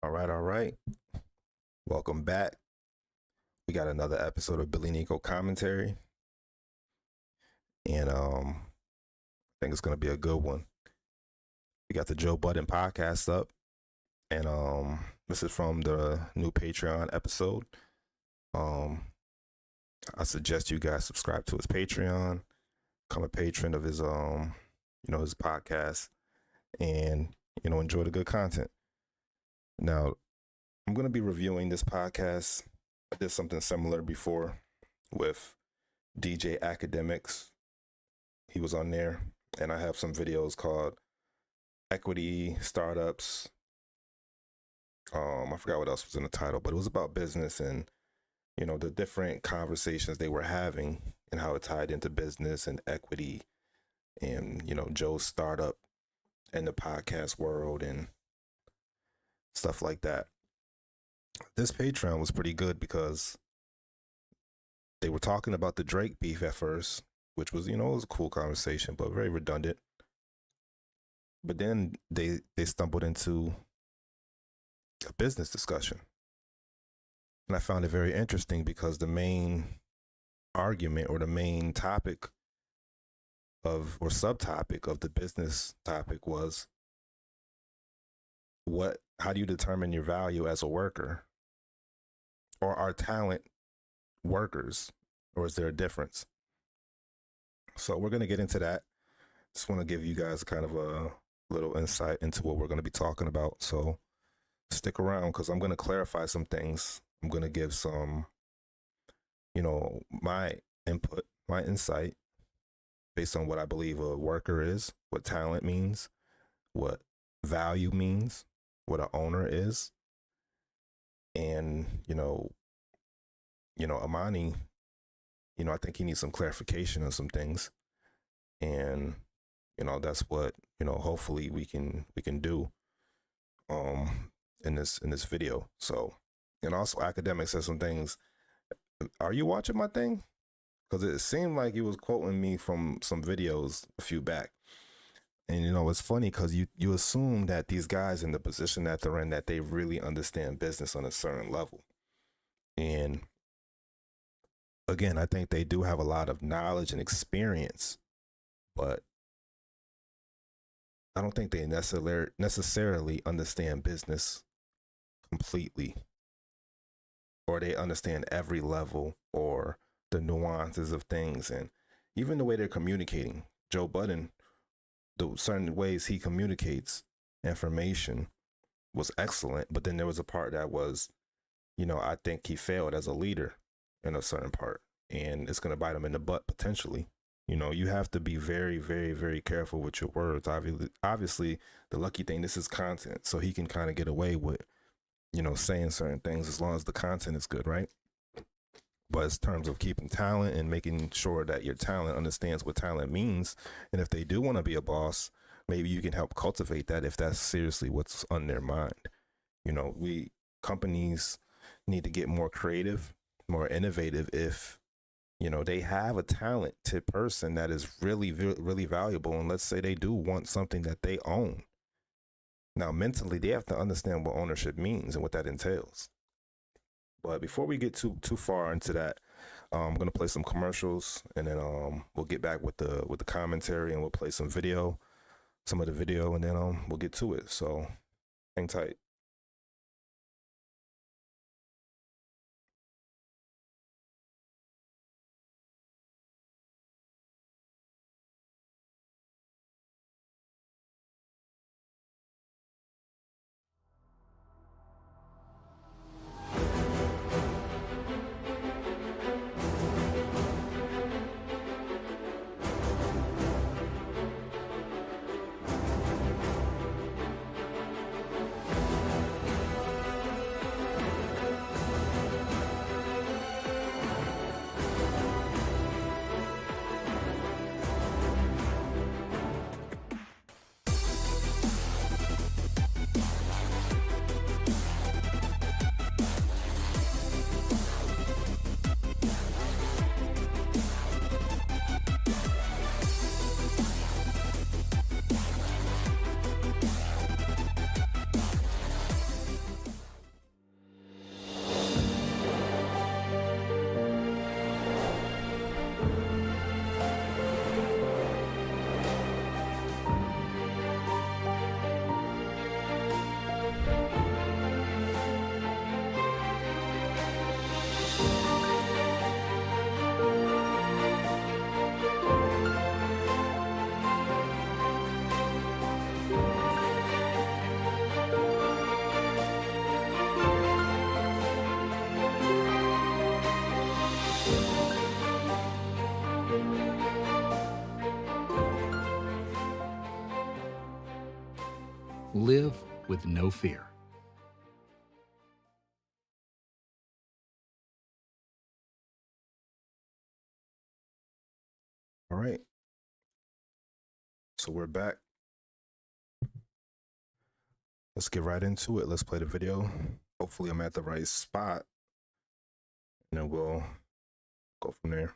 All right. Welcome back. We got another episode of BILLINICO commentary, and I think it's gonna be a good one. We got the Joe Budden Podcast up, and this is from the new Patreon episode. Um, I suggest you guys subscribe to his Patreon, become a patron of his his podcast, and enjoy the good content. Now, I'm going to be reviewing this podcast. I did something similar before with DJ Akademiks. He was on there, and I have some videos called Equity Startups. I forgot what else was in the title, but it was about business and the different conversations they were having and how it tied into business and equity and Joe's startup and the podcast world and stuff like that. This Patreon was pretty good because they were talking about the Drake beef at first, which was, it was a cool conversation, but very redundant. But then they stumbled into a business discussion. And I found it very interesting because the main argument or the main topic or subtopic of the business topic was how do you determine your value as a worker? Or are talent workers? Or is there a difference? So we're going to get into that. Just want to give you guys kind of a little insight into what we're going to be talking about. So stick around because I'm going to clarify some things. I'm going to give some, my input, my insight based on what I believe a worker is, what talent means, what value means, what an owner is. And, Amani, I think he needs some clarification on some things. And, that's what, hopefully we can do in this video. So, and also Akademiks said some things. Are you watching my thing? Because it seemed like he was quoting me from some videos a few back. And, it's funny because you assume that these guys in the position that they're in, that they really understand business on a certain level. And again, I think they do have a lot of knowledge and experience, but I don't think they necessarily understand business completely, or they understand every level or the nuances of things. And even the way they're communicating, Joe Budden, the certain ways he communicates information was excellent. But then there was a part that was, I think he failed as a leader in a certain part, and it's going to bite him in the butt potentially. You have to be very, very, very careful with your words. Obviously, the lucky thing, this is content, so he can kind of get away with, saying certain things as long as the content is good, right? But in terms of keeping talent and making sure that your talent understands what talent means, and if they do want to be a boss, maybe you can help cultivate that if that's seriously what's on their mind. Companies need to get more creative, more innovative if they have a talented person that is really, really valuable. And let's say they do want something that they own. Now, mentally, they have to understand what ownership means and what that entails. But before we get too far into that, I'm going to play some commercials, and then we'll get back with the commentary, and we'll play some of the video, and then we'll get to it. So hang tight. Live with no fear. All right. So we're back. Let's get right into it. Let's play the video. Hopefully I'm at the right spot. And then we'll go from there.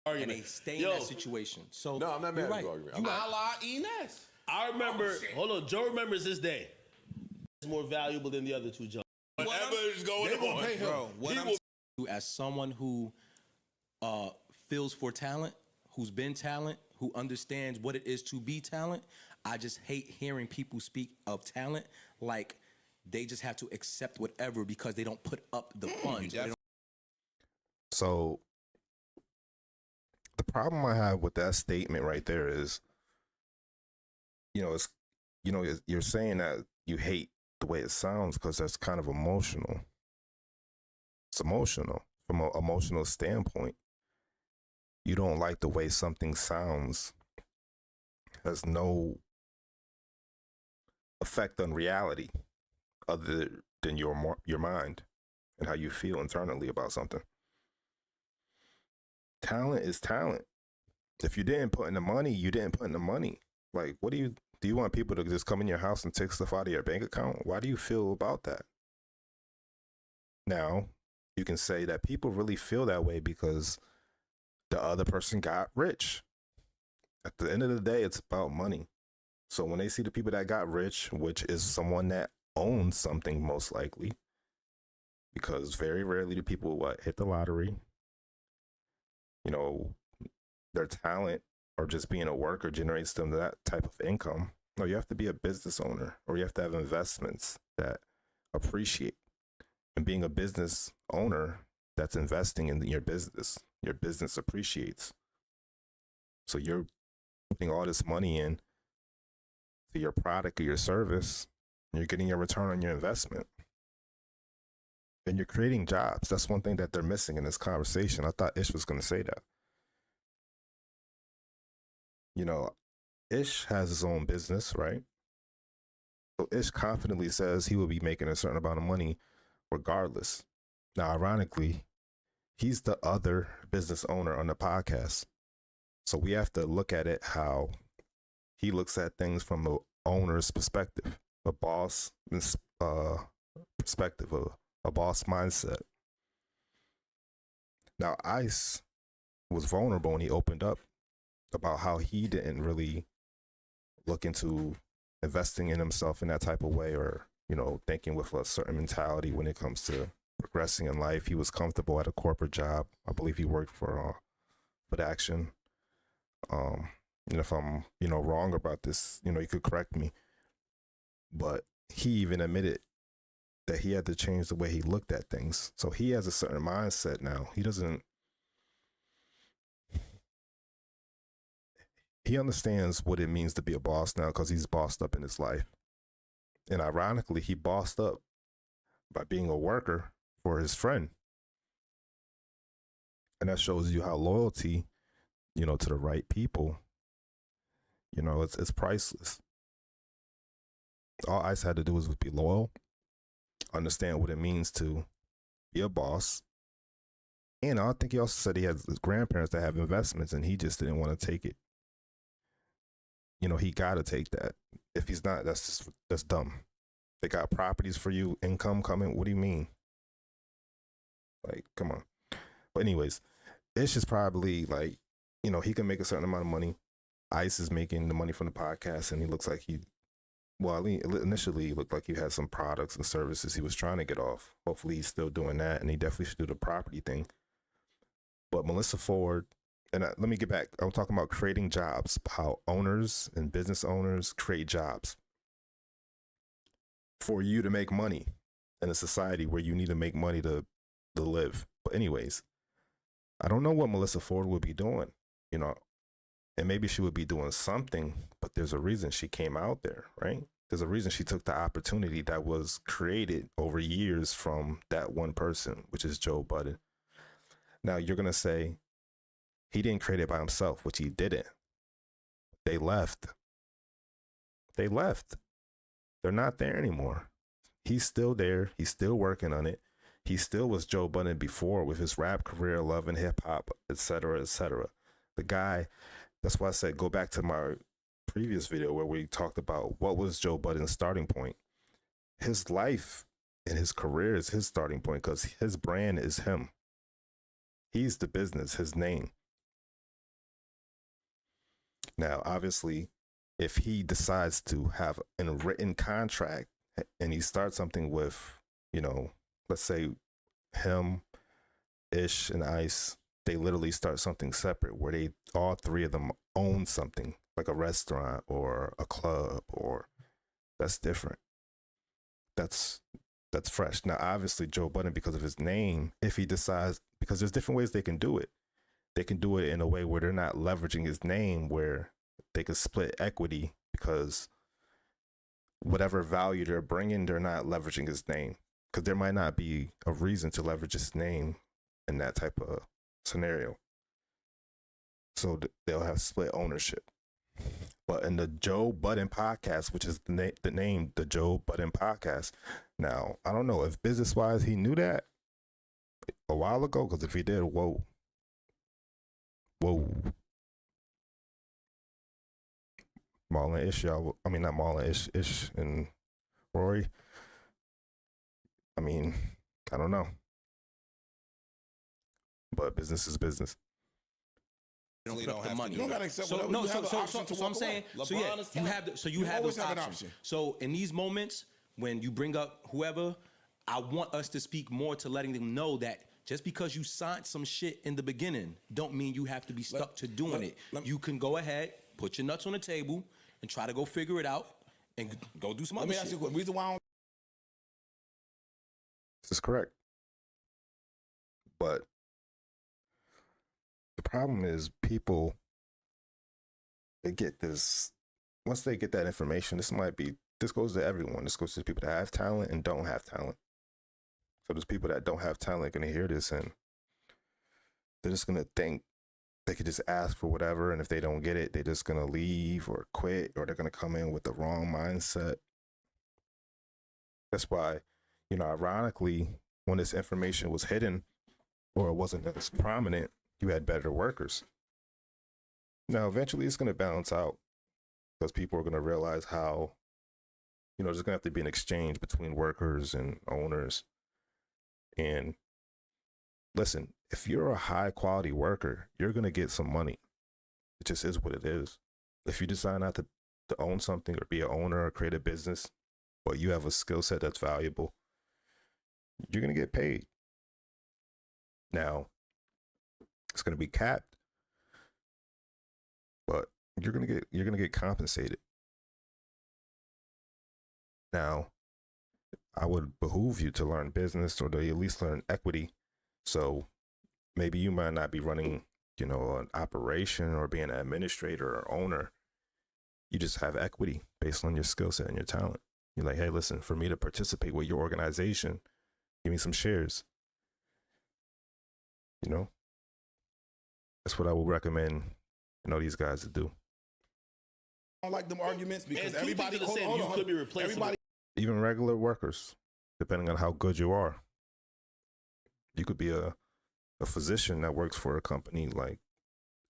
And they stay in that situation. So No, I'm not mad at the argument. I'm not. Allah Enes. I remember, hold on, Joe remembers this day. It's more valuable than the other two jobs. Whatever is going They will on. pay him. Bro, what He I'm will- telling you as someone who feels for talent, who's been talent, who understands what it is to be talent, I just hate hearing people speak of talent like they just have to accept whatever because they don't put up the funds. Or they don't So the problem I have with that statement right there is, you're saying that you hate the way it sounds because that's kind of emotional. It's emotional from an emotional standpoint. You don't like the way something sounds. Has no effect on reality other than your mind and how you feel internally about something. Talent is talent. If you didn't put in the money, you didn't put in the money. Like, do you want people to just come in your house and take stuff out of your bank account? Why do you feel about that? Now, you can say that people really feel that way because the other person got rich. At the end of the day, it's about money. So when they see the people that got rich, which is someone that owns something most likely, because very rarely do people hit the lottery, their talent or just being a worker generates them that type of income. No, you have to be a business owner or you have to have investments that appreciate. And being a business owner that's investing in your business appreciates. So you're putting all this money in to your product or your service, and you're getting a return on your investment. And you're creating jobs. That's one thing that they're missing in this conversation. I thought Ish was going to say that. Ish has his own business, right? So Ish confidently says he will be making a certain amount of money regardless. Now, ironically, he's the other business owner on the podcast. So we have to look at it how he looks at things from the owner's perspective, a boss perspective, a boss mindset. Now, Ice was vulnerable when he opened up about how he didn't really look into investing in himself in that type of way or, thinking with a certain mentality when it comes to progressing in life. He was comfortable at a corporate job. I believe he worked for Action. If I'm, wrong about this, you could correct me. But he even admitted that he had to change the way he looked at things. So he has a certain mindset now. He understands what it means to be a boss now because he's bossed up in his life. And ironically, he bossed up by being a worker for his friend. And that shows you how loyalty, to the right people, it's priceless. All Ice had to do was be loyal, understand what it means to be a boss. And I think he also said he has his grandparents that have investments and he just didn't want to take it. He got to take that. If he's not, that's dumb. They got properties for you, income coming. What do you mean? Like, come on. But anyways, Ish is probably like, he can make a certain amount of money. Ice is making the money from the podcast, and he looks like initially he looked like he had some products and services he was trying to get off. Hopefully he's still doing that, and he definitely should do the property thing. But Melissa Ford, and let me get back. I'm talking about creating jobs, how owners and business owners create jobs for you to make money in a society where you need to make money to live. But anyways, I don't know what Melissa Ford would be doing, and maybe she would be doing something, but there's a reason she came out there, right? There's a reason she took the opportunity that was created over years from that one person, which is Joe Budden. Now you're going to say he didn't create it by himself, which he didn't. They left. They're not there anymore. He's still there. He's still working on it. He still was Joe Budden before with his rap career, love and hip hop, etc., etc. The guy, that's why I said go back to my previous video where we talked about what was Joe Budden's starting point. His life and his career is his starting point because his brand is him. He's the business, his name. Now, obviously, if he decides to have a written contract and he starts something with, you know, let's say him, Ish, and Ice, they literally start something separate where they all three of them own something like a restaurant or a club, or that's different. That's fresh. Now, obviously, Joe Budden, because of his name, if he decides, because there's different ways they can do it. They can do it in a way where they're not leveraging his name, where they could split equity because whatever value they're bringing, they're not leveraging his name. Because there might not be a reason to leverage his name in that type of scenario. So they'll have split ownership. But in the Joe Budden Podcast, which is the name, the Joe Budden Podcast. Now, I don't know if business-wise he knew that a while ago, because if he did, whoa. Marlon Ish, y'all. I mean, not Marlon Ish and Rory. I mean, I don't know. But business is business. Don't You put don't up the have to money. do You that. don't gotta accept so whatever. no, You have the so option to I'm walk saying, away. so yeah, LeBron is you have the, so you have always those have an options. option. So in these moments when you bring up whoever, I want us to speak more to letting them know that just because you signed some shit in the beginning, don't mean you have to be stuck to doing it. You can go ahead, put your nuts on the table, and try to go figure it out, and go do some Let other me shit. ask you a question. Reason why I don't This is correct. But the problem is people, they get this, once they get that information, this goes to everyone. This goes to people that have talent and don't have talent. So there's people that don't have talent going to hear this and they're just going to think they could just ask for whatever. And if they don't get it, they're just going to leave or quit, or they're going to come in with the wrong mindset. That's why, you know, ironically, when this information was hidden or it wasn't as prominent, you had better workers. Now, eventually it's going to balance out because people are going to realize how, you know, there's going to have to be an exchange between workers and owners. And listen, if you're a high quality worker, you're going to get some money. It just is what it is. If you decide not to own something or be an owner or create a business, but you have a skill set that's valuable, you're going to get paid. Now, it's going to be capped, but you're going to get compensated. Now, I would behoove you to learn business or to at least learn equity. So maybe you might not be running, you know, an operation or being an administrator or owner. You just have equity based on your skill set and your talent. You're like, hey, listen, for me to participate with your organization, give me some shares. You know, that's what I would recommend, you know, these guys to do. like them arguments because And two everybody things are the same. You could be replaceable. Everybody Even regular workers, depending on how good you are. You could be a physician that works for a company. Like,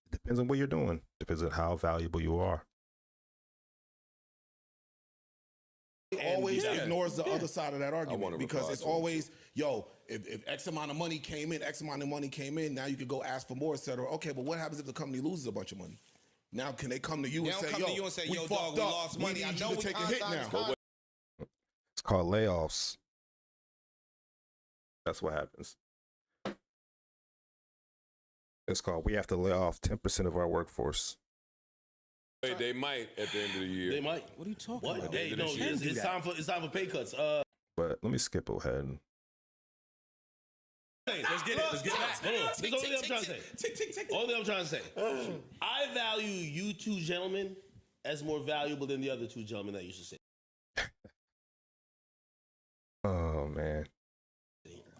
it depends on what you're doing. Depends on how valuable you are. always ignores the other side of that argument wanna because reply it's to it, always, yo, if X amount of money came in, X amount of money came in, now you could go ask for more, et cetera. Okay, but what happens if the company loses a bunch of money? Now, can they come to you They and don't say, come yo, to you and say, we yo, fucked dog, we up. lost We money. need I you know to we take a hit contract now. is It's called layoffs. That's what happens. It's called, we have to lay off 10% of our workforce. They might at the end of the year. They might. What are you talking What? about? Hey, no, They can't do it's that. time for pay cuts. But let me skip ahead. Let's get it. Let's get it back. Hold on. This is the only thing I'm trying to say. Only thing I'm trying to say. I value you two gentlemen as more valuable than the other two gentlemen that you should say. Oh, man.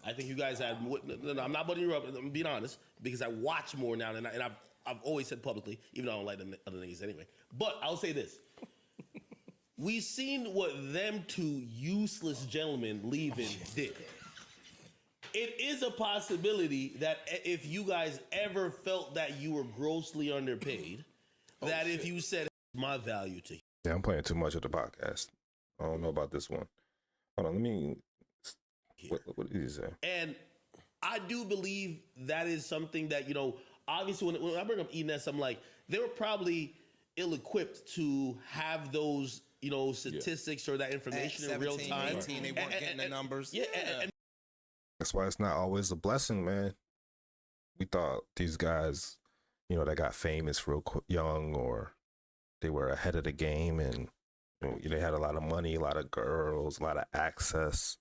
I think you guys had. No, I'm not butting you up. I'm being honest because I watch more now than I've always said publicly, even though I don't like the other niggas anyway. But I'll say this: we seen what them two useless gentlemen leaving did. It is a possibility that if you guys ever felt that you were grossly underpaid, if you said my value to you. Yeah, I'm playing too much of the podcast. I don't know about this one. Hold on, let me. What did you say? And I do believe that is something that, obviously when I bring up E-Nest, I'm like, they were probably ill-equipped to have those, statistics or that information in real time. 18, they weren't getting the numbers. Yeah. And That's why it's not always a blessing, man. We thought these guys, that got famous real young, or they were ahead of the game, and they had a lot of money, a lot of girls, a lot of access.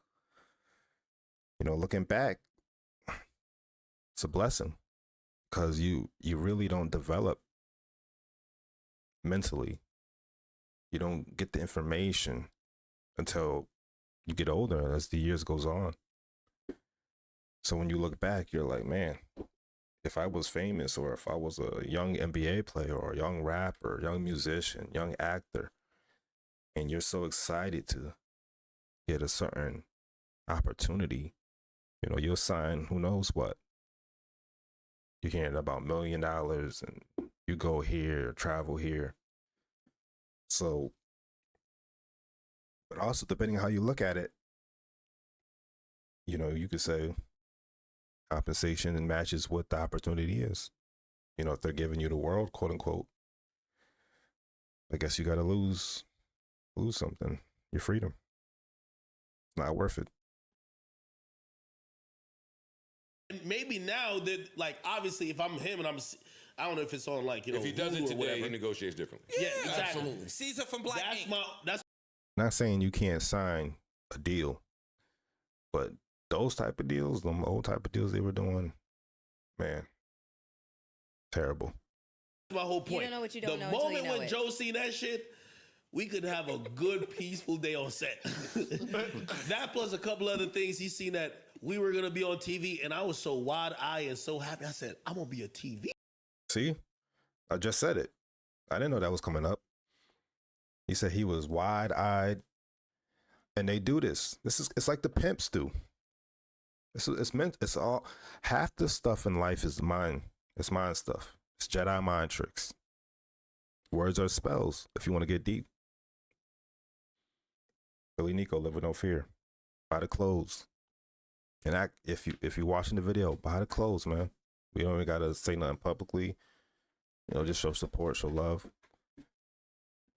Looking back, it's a blessing, because you really don't develop mentally. You don't get the information until you get older, as the years goes on. So when you look back, you're like, man, if I was famous, or if I was a young NBA player, or a young rapper, young musician, young actor, and you're so excited to get a certain opportunity, you'll sign who knows what. You're hearing about $1 million, and you go here, travel here. So, but also depending on how you look at it, you could say compensation and matches what the opportunity is. If they're giving you the world, quote unquote, I guess you got to lose something, your freedom. It's not worth it. maybe now that, like, obviously, if I'm him and I don't know if it's on, like, if he does Hulu it or today, whatever. he negotiates differently. Yeah, exactly. Absolutely. Caesar from Black Ink. That's Not saying you can't sign a deal, but those type of deals, them old type of deals they were doing, man, terrible. my whole point. You don't know what you don't know The until you moment know when it. Joe seen that shit, we could have a good, peaceful day on set. That plus a couple other things. He seen that we were going to be on TV, and I was so wide-eyed and so happy. I said, I'm going to be a TV. See, I just said it. I didn't know that was coming up. He said he was wide-eyed, and they do this. It's like the pimps do. It's all, half the stuff in life is mind. It's mind stuff. It's Jedi mind tricks. Words are spells, if you want to get deep. BILLINICO, live with no fear. Buy the clothes. And act, if you're watching the video, buy the clothes, man. We don't even gotta say nothing publicly. Just show support, show love.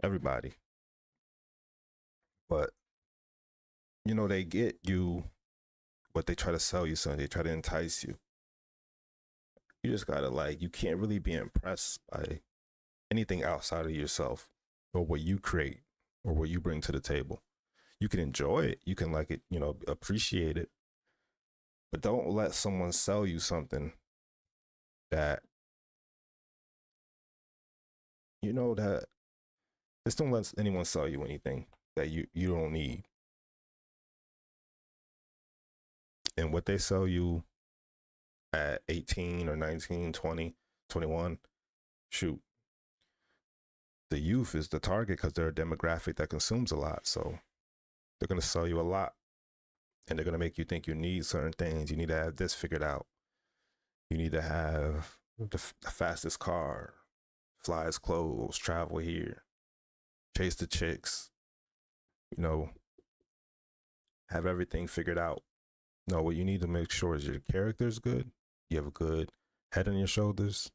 Everybody. But they get you what they try to sell you, son. They try to entice you. You just gotta, you can't really be impressed by anything outside of yourself or what you create or what you bring to the table. You can enjoy it. You can like it, appreciate it. But don't let someone sell you something that, that just don't let anyone sell you anything that you don't need. And what they sell you at 18 or 19, 20, 21, shoot. The youth is the target because they're a demographic that consumes a lot. So they're going to sell you a lot. And they're going to make you think you need certain things. You need to have this figured out. You need to have the fastest car, flyest clothes, travel here, chase the chicks, have everything figured out. No, what you need to make sure is your character is good. You have a good head on your shoulders,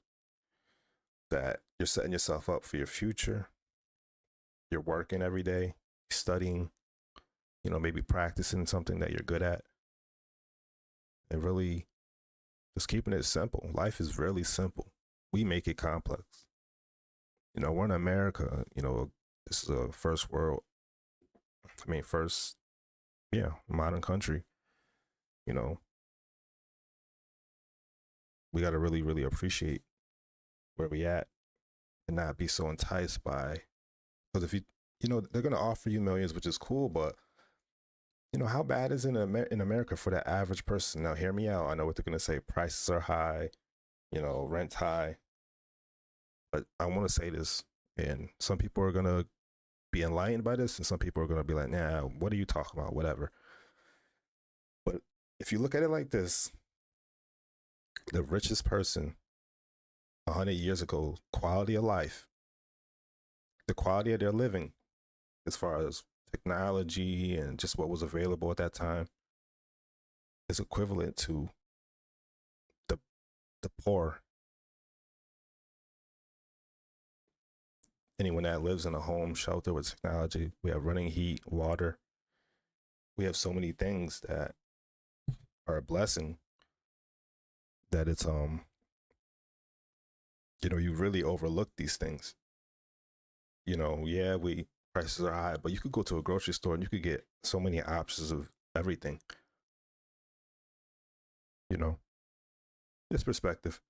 that you're setting yourself up for your future. You're working every day, studying, maybe practicing something that you're good at. And really just keeping it simple. Life is really simple. We make it complex. We're in America, this is a modern country. We got to really, really appreciate where we at and not be so enticed by, because if they're going to offer you millions, which is cool, but how bad is it in America for that average person? Now, hear me out. I know what they're going to say. Prices are high, rent's high. But I want to say this, and some people are going to be enlightened by this, and some people are going to be like, nah, what are you talking about? Whatever. But if you look at it like this, the richest person 100 years ago, quality of life, the quality of their living, as far as technology and just what was available at that time, is equivalent to the poor. Anyone that lives in a home shelter with technology, we have running heat, water. We have so many things that are a blessing that it's you really overlook these things. Yeah, prices are high, but you could go to a grocery store and you could get so many options of everything. It's perspective.